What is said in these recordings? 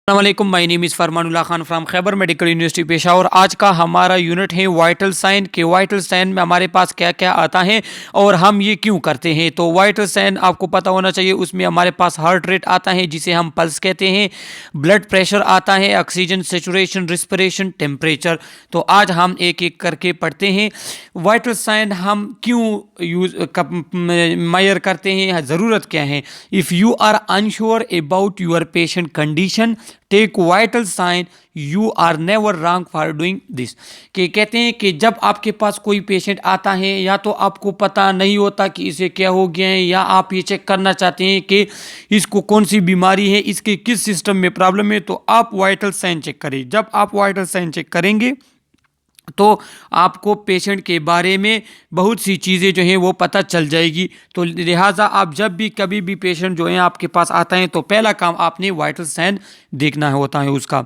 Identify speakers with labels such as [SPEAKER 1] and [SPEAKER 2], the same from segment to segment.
[SPEAKER 1] अस्सलामुअलैकुम, my name is Farmanullah Khan from Khyber medical university Peshawar. आज का हमारा यूनिट है वाइटल साइन के वाइटल साइन में हमारे पास क्या क्या आता है और हम ये क्यों करते हैं। तो वाइटल साइन आपको पता होना चाहिए, उसमें हमारे पास हार्ट रेट आता है जिसे हम पल्स कहते हैं, ब्लड प्रेशर आता है, ऑक्सीजन सेचुरेशन, रिस्पिरेशन, टेम्परेचर। तो आज हम एक एक करके पढ़ते हैं। वाइटल साइन हम क्यों मेजर करते हैं, ज़रूरत क्या है। If you are unsure about your patient condition take vital sign, you are never wrong for doing this. कि कहते हैं कि जब आपके पास कोई पेशेंट आता है, या तो आपको पता नहीं होता कि इसे क्या हो गया है, या आप ये चेक करना चाहते हैं कि इसको कौन सी बीमारी है, इसके किस सिस्टम में प्रॉब्लम है, तो आप वाइटल साइन चेक करें। जब आप वाइटल साइन चेक करेंगे तो आपको पेशेंट के बारे में बहुत सी चीज़ें जो हैं वो पता चल जाएगी। तो लिहाजा आप जब भी कभी भी पेशेंट जो है आपके पास आता है, तो पहला काम आपने वाइटल साइन देखना होता है उसका।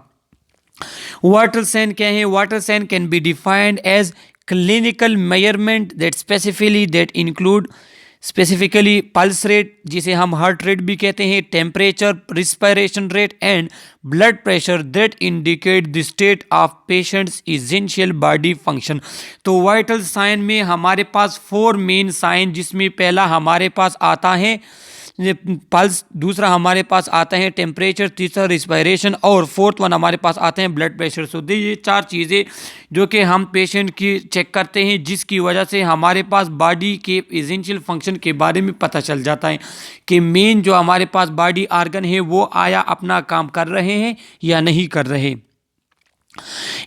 [SPEAKER 1] वाइटल साइन क्या है? Vital sign can be defined as clinical measurement that include specifically pulse rate, जिसे हम हार्ट रेट भी कहते हैं, temperature, respiration rate and blood pressure that indicate the state of patient's essential body function. तो vital sign में हमारे पास 4 main sign, जिसमें पहला हमारे पास आता है पल्स, दूसरा हमारे पास आता है टेम्परेचर, तीसरा रिस्पिरेशन और फोर्थ वन हमारे पास आते हैं ब्लड प्रेशर। सो ये 4 चीज़ें जो कि हम पेशेंट की चेक करते हैं, जिसकी वजह से हमारे पास बॉडी के एसेंशियल फंक्शन के बारे में पता चल जाता है कि मेन जो हमारे पास बॉडी आर्गन है वो आया अपना काम कर रहे हैं या नहीं कर रहे।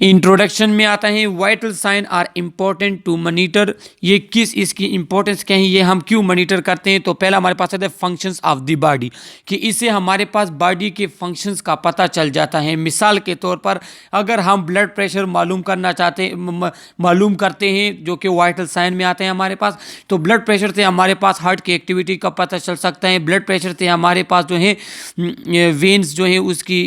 [SPEAKER 1] इंट्रोडक्शन में आता है vital sign are important to monitor. ये किस, इसकी इंपॉर्टेंस क्या है, ये हम क्यों मॉनिटर करते हैं। तो पहला हमारे पास आता है फंक्शंस ऑफ द बॉडी, कि इससे हमारे पास बॉडी के फंक्शंस का पता चल जाता है। मिसाल के तौर पर अगर हम ब्लड प्रेशर मालूम करना चाहते हैं, मालूम करते हैं, जो कि वाइटल साइन में आते हैं हमारे पास, तो ब्लड प्रेशर से हमारे पास हार्ट की एक्टिविटी का पता चल सकता है। ब्लड प्रेशर से हमारे पास जो है वेन्स जो है उसकी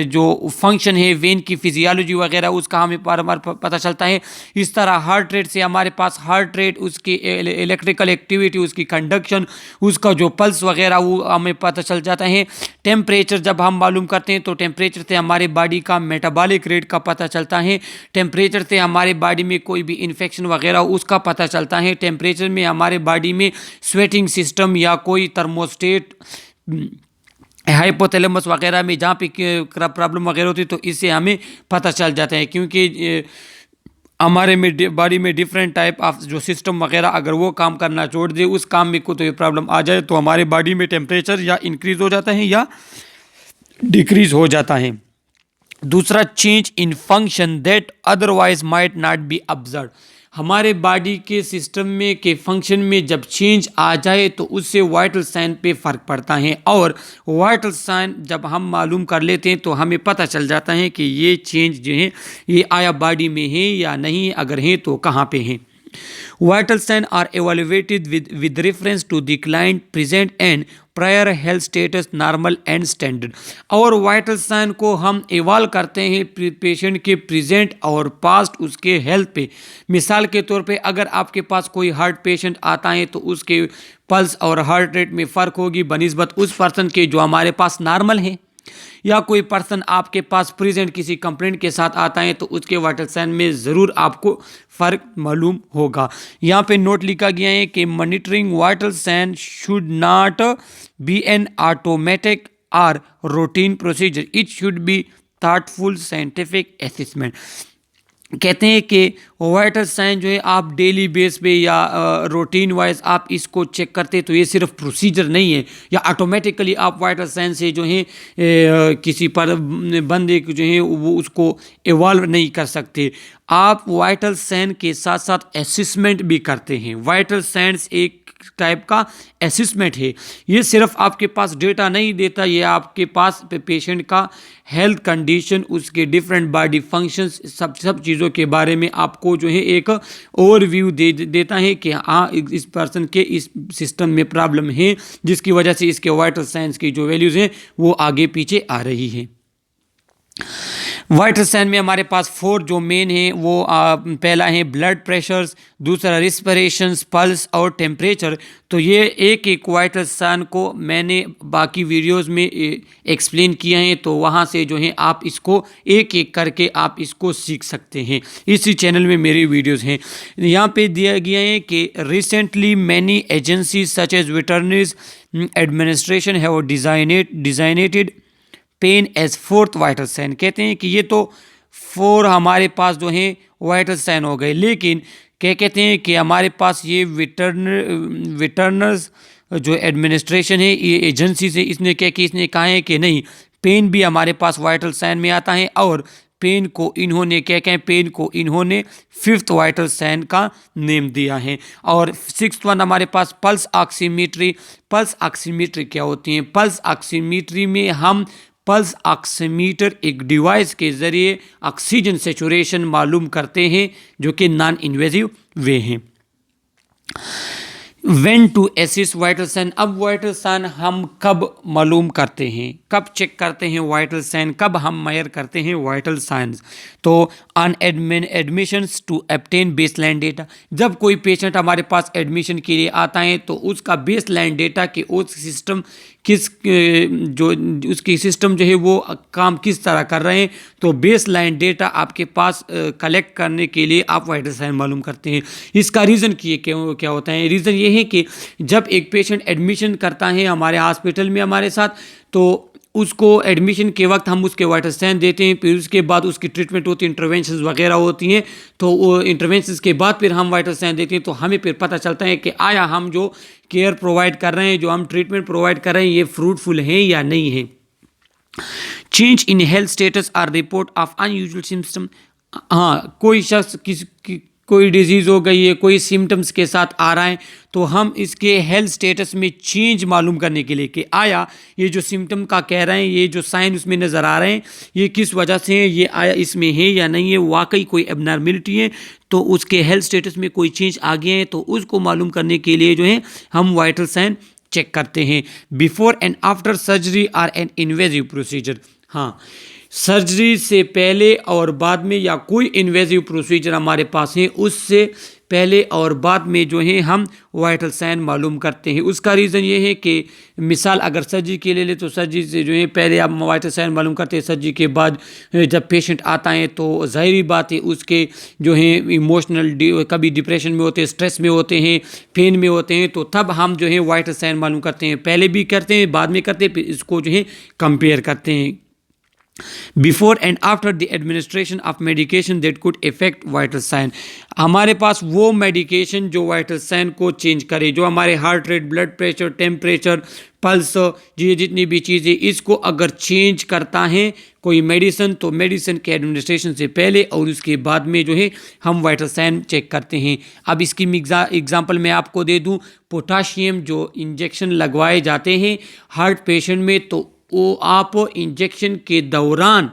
[SPEAKER 1] जो फंक्शन है, वेन की फिजियोलॉजी वगैरह उसका हमें बार पता चलता है। इस तरह हार्ट रेट से हमारे पास हार्ट रेट, उसकी इलेक्ट्रिकल एक्टिविटी, उसकी कंडक्शन, उसका जो पल्स वगैरह वो हमें पता चल जाता है। टेम्परेचर जब हम मालूम करते हैं तो टेम्परेचर से हमारे बॉडी का मेटाबॉलिक रेट का पता चलता है। टेम्परेचर से हमारे बॉडी में कोई भी इन्फेक्शन वगैरह उसका पता चलता है। टेम्परेचर में हमारे बॉडी में स्वेटिंग सिस्टम या कोई थर्मोस्टेट, हाइपोथैलेमस वगैरह में जहाँ पे प्रॉब्लम वगैरह होती है, तो इससे हमें पता चल जाता है। क्योंकि हमारे में बॉडी में डिफरेंट टाइप ऑफ जो सिस्टम वगैरह अगर वो काम करना छोड़ दे, उस काम में को तो ये प्रॉब्लम आ जाए, तो हमारे बॉडी में टेम्परेचर या इंक्रीज़ हो जाता है या डिक्रीज़ हो जाता है। दूसरा, change in function that otherwise might not be observe. हमारे बॉडी के सिस्टम में के फंक्शन में जब चेंज आ जाए तो उससे वाइटल साइन पे फ़र्क पड़ता है। और वाइटल साइन जब हम मालूम कर लेते हैं तो हमें पता चल जाता है कि ये चेंज जो है ये आया बॉडी में है या नहीं, अगर है तो कहाँ पे है। Vital sign are evaluated with reference to the client present and prior health status normal and standard. और वाइटल साइन को हम इवाल करते हैं पेशेंट के प्रेजेंट और पास्ट उसके हेल्थ पे। मिसाल के तौर पे अगर आपके पास कोई हार्ट पेशेंट आता है तो उसके पल्स और हार्ट रेट में फ़र्क होगी बनिस्बत उस पर्सन के जो हमारे पास नॉर्मल है। या कोई पर्सन आपके पास प्रेजेंट किसी कंप्लेंट के साथ आता है तो उसके वाइटल साइन में ज़रूर आपको फ़र्क मालूम होगा। यहाँ पे नोट लिखा गया है कि monitoring vital sign should not be an automatic और routine procedure, it should be thoughtful scientific assessment. कहते हैं कि वाइटल साइन जो है आप डेली बेस पे या रूटीन वाइज आप इसको चेक करते हैं, तो ये सिर्फ प्रोसीजर नहीं है या ऑटोमेटिकली आप वाइटल साइन से जो है किसी पर बंदे जो है वो उसको इवॉल्व नहीं कर सकते। आप वाइटल साइन के साथ साथ असेसमेंट भी करते हैं। वाइटल साइंस एक टाइप का असेसमेंट है। ये सिर्फ आपके पास डेटा नहीं देता, ये आपके पास पेशेंट का हेल्थ कंडीशन, उसके डिफरेंट बॉडी फंक्शंस, सब चीज़ों के बारे में आपको जो है एक ओवरव्यू देता है कि हाँ इस पर्सन के इस सिस्टम में प्रॉब्लम है, जिसकी वजह से इसके वाइटल साइंस की जो वैल्यूज़ हैं वो आगे पीछे आ रही है। वाइटल साइन में हमारे पास 4 जो मेन हैं वो पहला है ब्लड प्रेशर्स, दूसरा रिस्पिरेशंस, पल्स और टेम्परेचर। तो ये एक एक वाइटल साइन को मैंने बाकी वीडियोस में एक्सप्लेन किया है, तो वहाँ से जो है आप इसको एक एक करके आप इसको सीख सकते हैं। इसी चैनल में मेरी वीडियोस हैं। यहाँ पे दिया गया है कि recently many agencies such as veterinaries administration have designated pain as 4th vital sign. कहते हैं कि ये तो 4 हमारे पास जो हैं वाइटल साइन हो गए, लेकिन क्या कहते हैं कि हमारे पास ये वेटरनर्स जो एडमिनिस्ट्रेशन है, ये एजेंसी से इसने क्या कि इसने कहा है कि नहीं, पेन भी हमारे पास वाइटल साइन में आता है, और पेन को इन्होंने क्या कहें, पेन को इन्होंने 5th वाइटल साइन का नेम दिया है। और 6th वन हमारे पास पल्स ऑक्सीमीट्री। पल्स ऑक्सीमीट्री क्या होती है? पल्स ऑक्सीमीट्री में हम पल्स ऑक्सीमीटर एक डिवाइस के ज़रिए ऑक्सीजन सेचुरेशन मालूम करते हैं, जो कि नॉन इन्वेजिव वे हैं। When to assess vital sign. अब वाइटल साइन हम कब मालूम करते हैं, कब चेक करते हैं वाइटल साइन, कब हम मेजर करते हैं वाइटल साइंस? तो on admissions to obtain baseline data. जब कोई पेशेंट हमारे पास एडमिशन के लिए आता है तो उसका बेसलाइन डेटा कि उस सिस्टम जो उसकी सिस्टम जो है वो काम किस तरह कर रहे हैं, तो बेसलाइन डेटा आपके पास कलेक्ट करने के लिए आप वाइटल साइन मालूम करते हैं। इसका रीज़न क्या होता है? रीज़न ये है कि जब एक पेशेंट एडमिशन करता है हमारे हॉस्पिटल में हमारे साथ, तो उसको एडमिशन के वक्त हम उसके वाइटल साइन देते हैं, फिर उसके बाद उसकी ट्रीटमेंट होती है, इंटरवेंशंस वगैरह होती हैं, तो वो इंटरवेंशंस के बाद फिर हम वाइटल साइन देते हैं, तो हमें फिर पता चलता है कि आया हम जो केयर प्रोवाइड कर रहे हैं, जो हम ट्रीटमेंट प्रोवाइड कर रहे हैं, ये फ्रूटफुल है या नहीं है। Change in health status R report of unusual symptom. हाँ, कोई शख्स कोई डिजीज़ हो गई है, कोई सिम्टम्स के साथ आ रहा है, तो हम इसके हेल्थ स्टेटस में चेंज मालूम करने के लिए कि आया ये जो सिम्टम का कह रहे हैं, ये जो साइन उसमें नज़र आ रहे हैं, ये किस वजह से है, ये आया इसमें है या नहीं है, वाकई कोई एबनॉर्मलिटी है, तो उसके हेल्थ स्टेटस में कोई चेंज आ गया है, तो उसको मालूम करने के लिए जो है हम वाइटल साइन चेक करते हैं। Before and after surgery or an invasive procedure. हाँ, सर्जरी से पहले और बाद में या कोई इन्वेजिव प्रोसीजर हमारे पास है, उससे पहले और बाद में जो है हम वाइटल साइन मालूम करते हैं। उसका रीज़न ये है कि मिसाल अगर सर्जरी के ले ले तो सर्जरी से जो है पहले आप वाइटल साइन मालूम करते हैं, सर्जरी के बाद जब पेशेंट आता है तो ज़ाहिरी बात है उसके जो है इमोशनल कभी डिप्रेशन में होते हैं, स्ट्रेस में होते हैं, पेन में होते हैं, तो तब हम जो है वाइटल साइन मालूम करते हैं। पहले भी करते हैं, बाद में करते हैं, फिर इसको जो है कंपेयर करते हैं। Before and after the administration of medication that could affect vital sign. हमारे पास वो मेडिकेशन जो वाइटल साइन को चेंज करे, जो हमारे heart rate, blood pressure, temperature, pulse, ये जितनी भी चीज़ें इसको अगर चेंज करता है कोई मेडिसिन, तो मेडिसिन के एडमिनिस्ट्रेशन से पहले और उसके बाद में जो है हम वाइटल साइन चेक करते हैं। अब इसकी एग्जांपल मैं आपको दे दूं, पोटाशियम जो इंजेक्शन लगवाए जाते हैं हार्ट पेशेंट में, तो वो आप इंजेक्शन के दौरान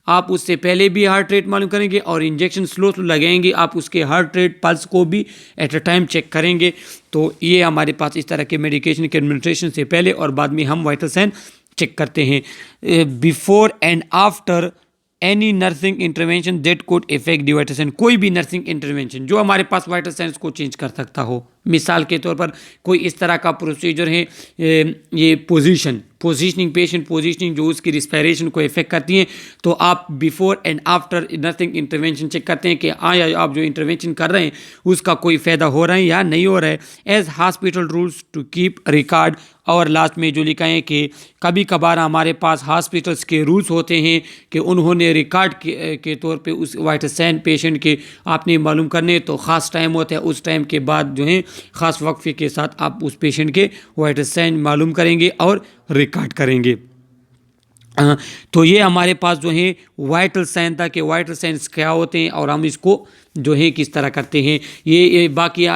[SPEAKER 1] आप उससे पहले भी हार्ट रेट मालूम करेंगे और इंजेक्शन स्लो लगाएंगे, आप उसके हार्ट रेट, पल्स को भी एट अ टाइम चेक करेंगे। तो ये हमारे पास इस तरह के मेडिकेशन के एडमिनिस्ट्रेशन से पहले और बाद में हम वाइटल साइन चेक करते हैं। Before and after any nursing intervention that could affect the vital sign. कोई भी नर्सिंग इंटरवेंशन जो हमारे पास वाइटल साइंस को चेंज कर सकता हो, मिसाल के तौर पर कोई इस तरह का प्रोसीजर है, ये पोजीशनिंग, पेशेंट पोजीशनिंग जो उसकी रिस्पिरेशन को इफेक्ट करती हैं, तो आप before and after nursing intervention check करते हैं कि आया आप जो इंटरवेंशन कर रहे हैं उसका कोई फ़ायदा हो रहा है या नहीं हो रहा है। As hospital rules to keep record. और लास्ट में जो लिखा है कि कभी कभार हमारे पास हॉस्पिटल्स के रूल्स होते हैं कि उन्होंने रिकॉर्ड के तौर पे उस वाइटल साइन पेशेंट के आपने मालूम करने, तो ख़ास टाइम होता है, उस टाइम के बाद जो है ख़ास वक्फे के साथ आप उस पेशेंट के वाइटल साइन मालूम करेंगे और रिकॉर्ड करेंगे। तो ये हमारे पास जो है वाइटल साइन था कि वाइटल साइंस क्या होते हैं और हम इसको जो है किस तरह करते हैं। ये बाकी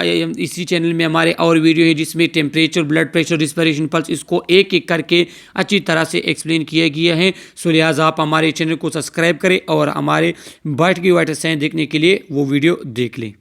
[SPEAKER 1] इसी चैनल में हमारे और वीडियो है जिसमें temperature, blood pressure, respiration, pulse, इसको एक एक करके अच्छी तरह से एक्सप्लेन किया गया है। सो लिहाजा आप हमारे चैनल को सब्सक्राइब करें और हमारे बैठ की वाइटल साइन देखने के लिए वो वीडियो देख लें।